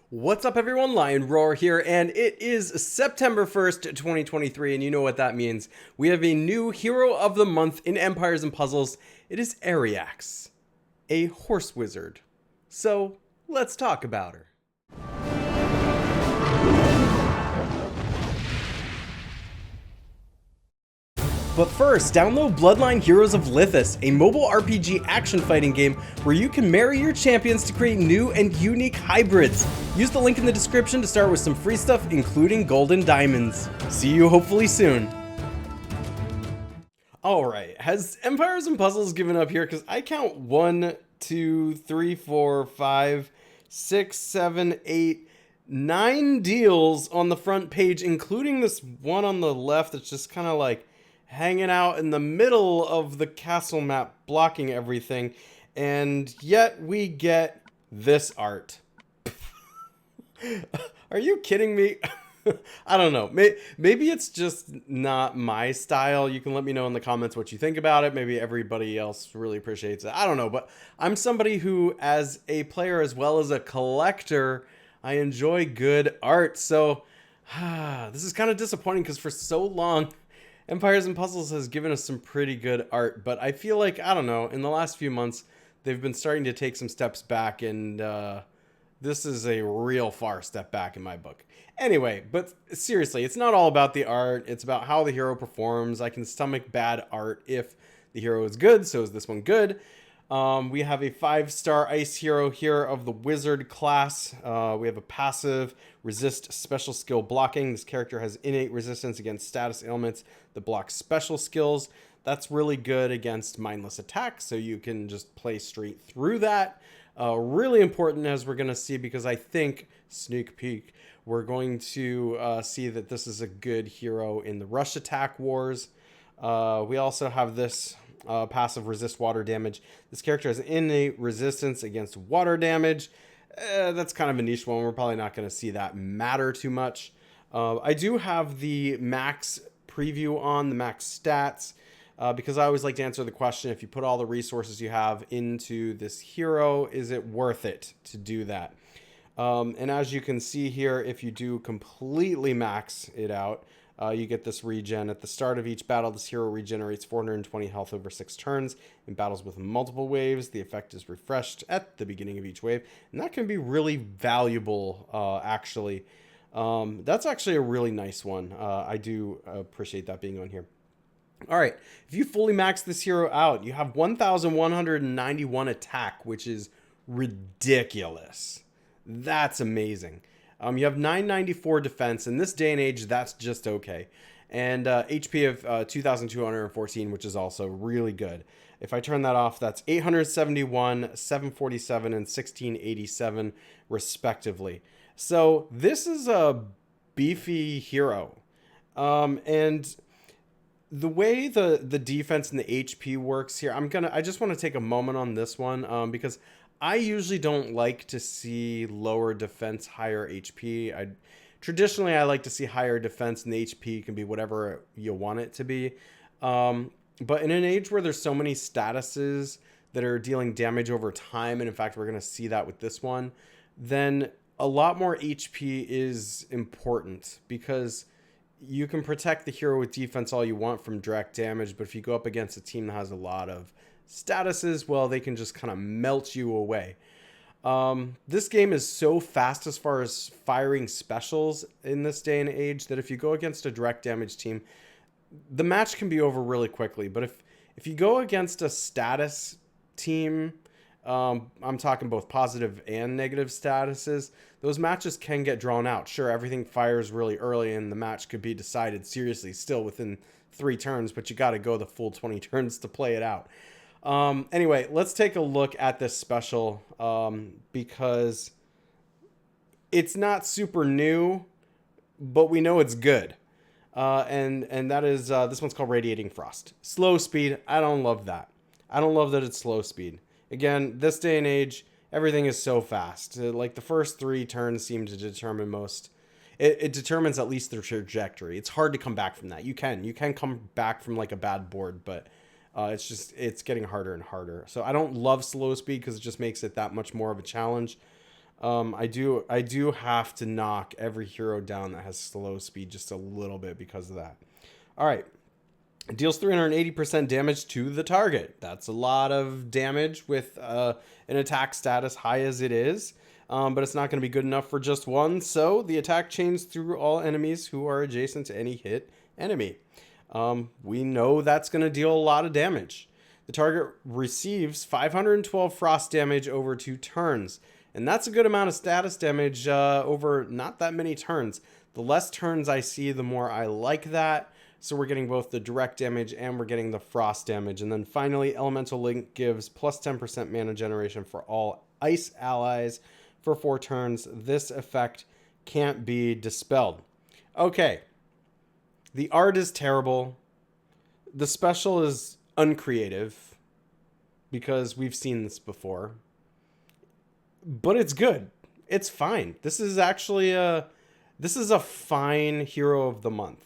What's up everyone, Lion Roar here, and it is September 1st, 2023, and you know what that means. We have a new Hero of the Month in Empires and Puzzles. It is AREAX, a horse wizard. So, let's talk about her. But first, download Bloodline Heroes of Lithus, a mobile RPG action fighting game where you can marry your champions to create new and unique hybrids. Use the link in the description to start with some free stuff, including gold and diamonds. See you hopefully soon. Alright, has Empires and Puzzles given up here? Because I count 1, 2, 3, 4, 5, 6, 7, 8, 9 deals on the front page, including this one on the left that's just kind of like hanging out in the middle of the castle map, blocking everything, and yet we get this art. Are you kidding me? I don't know. Maybe it's just not my style. You can let me know in the comments what you think about it. Maybe everybody else really appreciates it. I don't know, but I'm somebody who, as a player as well as a collector, I enjoy good art. So this is kind of disappointing because for so long, Empires and Puzzles has given us some pretty good art, but I feel like, I don't know, in the last few months, they've been starting to take some steps back, and this is a real far step back in my book. Anyway, but seriously, it's not all about the art. It's about how the hero performs. I can stomach bad art if the hero is good, so is this one good? We have a 5-star ice hero here of the wizard class. We have a passive resist special skill blocking. This character has innate resistance against status ailments that block special skills. That's really good against mindless attacks, so you can just play straight through that. Really important, as we're going to see, because I think, sneak peek, we're going to see that this is a good hero in the rush attack wars. We also have this passive resist water damage. This character has innate resistance against water damage. That's kind of a niche one. We're probably not going to see that matter too much. I do have the max preview on, the max stats, because I always like to answer the question, if you put all the resources you have into this hero, is it worth it to do that? And as you can see here, if you do completely max it out, you get this regen. At the start of each battle, this hero regenerates 420 health over 6 turns. In battles with multiple waves, the effect is refreshed at the beginning of each wave. And that can be really valuable, actually. That's actually a really nice one. I do appreciate that being on here. All right, if you fully max this hero out, you have 1,191 attack, which is ridiculous. That's amazing. You have 994 defense. In this day and age, that's just okay. And HP of 2,214, which is also really good. If I turn that off, that's 871, 747, and 1687, respectively. So this is a beefy hero. And the way the defense and the HP works here, I just want to take a moment on this one, because I usually don't like to see lower defense, higher HP. Traditionally, I like to see higher defense, and the HP can be whatever you want it to be. But in an age where there's so many statuses that are dealing damage over time, and in fact, we're going to see that with this one, then a lot more HP is important, because you can protect the hero with defense all you want from direct damage, but if you go up against a team that has a lot of statuses, well, they can just kind of melt you away. This game is so fast as far as firing specials in this day and age that if you go against a direct damage team, the match can be over really quickly. But if you go against a status team, I'm talking both positive and negative statuses, those matches can get drawn out. Sure, everything fires really early and the match could be decided seriously still within 3 turns, but you got to go the full 20 turns to play it out. Anyway, let's take a look at this special, because it's not super new, but we know it's good. And that is, this one's called Radiating Frost. Slow speed. I don't love that. I don't love that it's slow speed. Again, this day and age, everything is so fast. Like the first 3 turns seem to determine most. It determines at least the trajectory. It's hard to come back from that. You can come back from like a bad board, but it's getting harder and harder. So I don't love slow speed because it just makes it that much more of a challenge. I do have to knock every hero down that has slow speed just a little bit because of that. All right. It deals 380% damage to the target. That's a lot of damage with an attack status high as it is. But it's not going to be good enough for just one. So the attack chains through all enemies who are adjacent to any hit enemy. We know that's going to deal a lot of damage. The target receives 512 frost damage over 2 turns. And that's a good amount of status damage over not that many turns. The less turns I see, the more I like that. So we're getting both the direct damage and we're getting the frost damage. And then finally, Elemental Link gives plus 10% mana generation for all ice allies for 4 turns. This effect can't be dispelled. Okay. The art is terrible. The special is uncreative because we've seen this before. But it's good. It's fine. This is actually a fine hero of the month.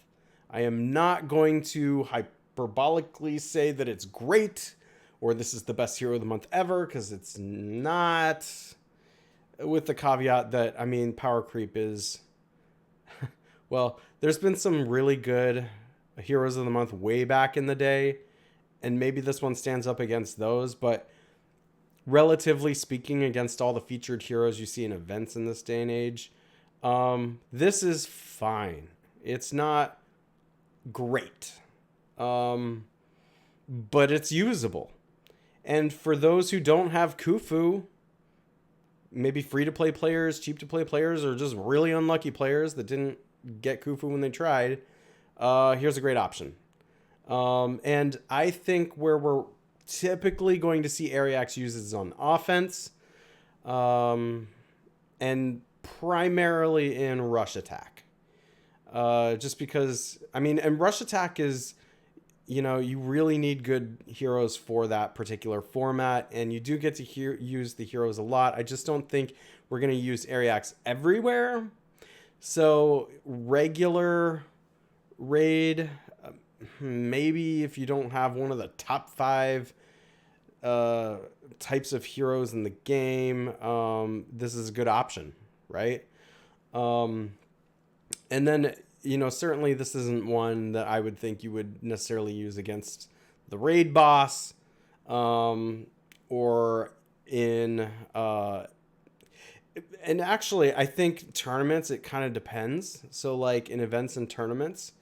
I am not going to hyperbolically say that it's great or this is the best hero of the month ever, because it's not, with the caveat that, I mean, power creep is, well, there's been some really good heroes of the month way back in the day, and maybe this one stands up against those, but relatively speaking, against all the featured heroes you see in events in this day and age, this is fine. It's not great, but it's usable. And for those who don't have Khufu, maybe free-to-play players, cheap-to-play players, or just really unlucky players that didn't get Khufu when they tried, here's a great option. And I think where we're typically going to see AREAX uses on offense, and primarily in rush attack. Just because, I mean, and rush attack is, you know, you really need good heroes for that particular format, and you do get to use the heroes a lot. I just don't think we're going to use AREAX everywhere. So regular raid, maybe if you don't have one of the top 5 types of heroes in the game, this is a good option, right? And then, you know, certainly this isn't one that I would think you would necessarily use against the raid boss, or in, and actually I think tournaments, it kind of depends. So like in events and tournaments,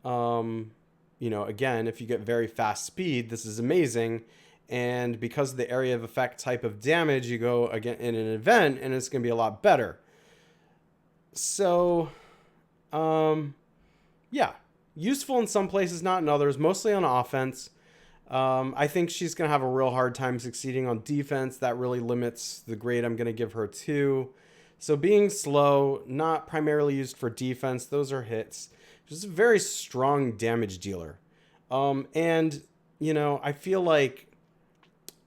you know, again, if you get very fast speed, this is amazing. And because of the area of effect type of damage, you go again in an event and it's going to be a lot better. So, yeah, useful in some places, not in others, mostly on offense. I think she's going to have a real hard time succeeding on defense. That really limits the grade I'm going to give her too. So being slow, not primarily used for defense, those are hits. She's a very strong damage dealer. And, you know, I feel like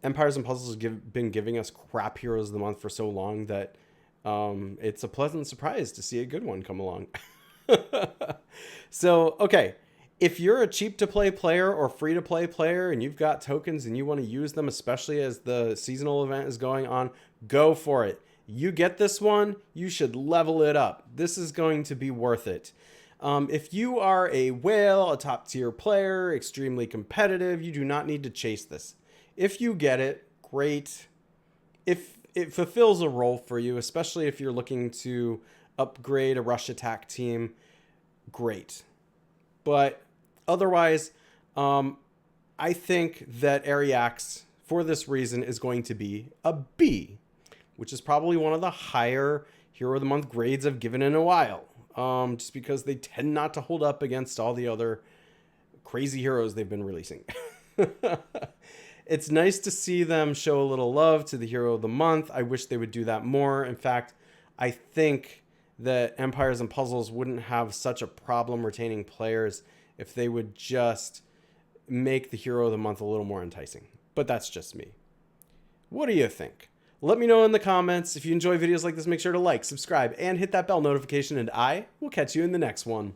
Empires and Puzzles have been giving us crap heroes of the month for so long that it's a pleasant surprise to see a good one come along. So, okay, if you're a cheap-to-play player or free-to-play player and you've got tokens and you want to use them, especially as the seasonal event is going on, go for it. You get this one, you should level it up. This is going to be worth it. If you are a whale, a top-tier player, extremely competitive, you do not need to chase this. If you get it, great. If it fulfills a role for you, especially if you're looking to upgrade a rush attack team, great. But otherwise, I think that AREAX, for this reason, is going to be a B, which is probably one of the higher Hero of the Month grades I've given in a while. Just because they tend not to hold up against all the other crazy heroes they've been releasing. It's nice to see them show a little love to the Hero of the Month. I wish they would do that more. In fact, I think that Empires and Puzzles wouldn't have such a problem retaining players if they would just make the Hero of the Month a little more enticing. But that's just me. What do you think? Let me know in the comments. If you enjoy videos like this, make sure to like, subscribe, and hit that bell notification, and I will catch you in the next one.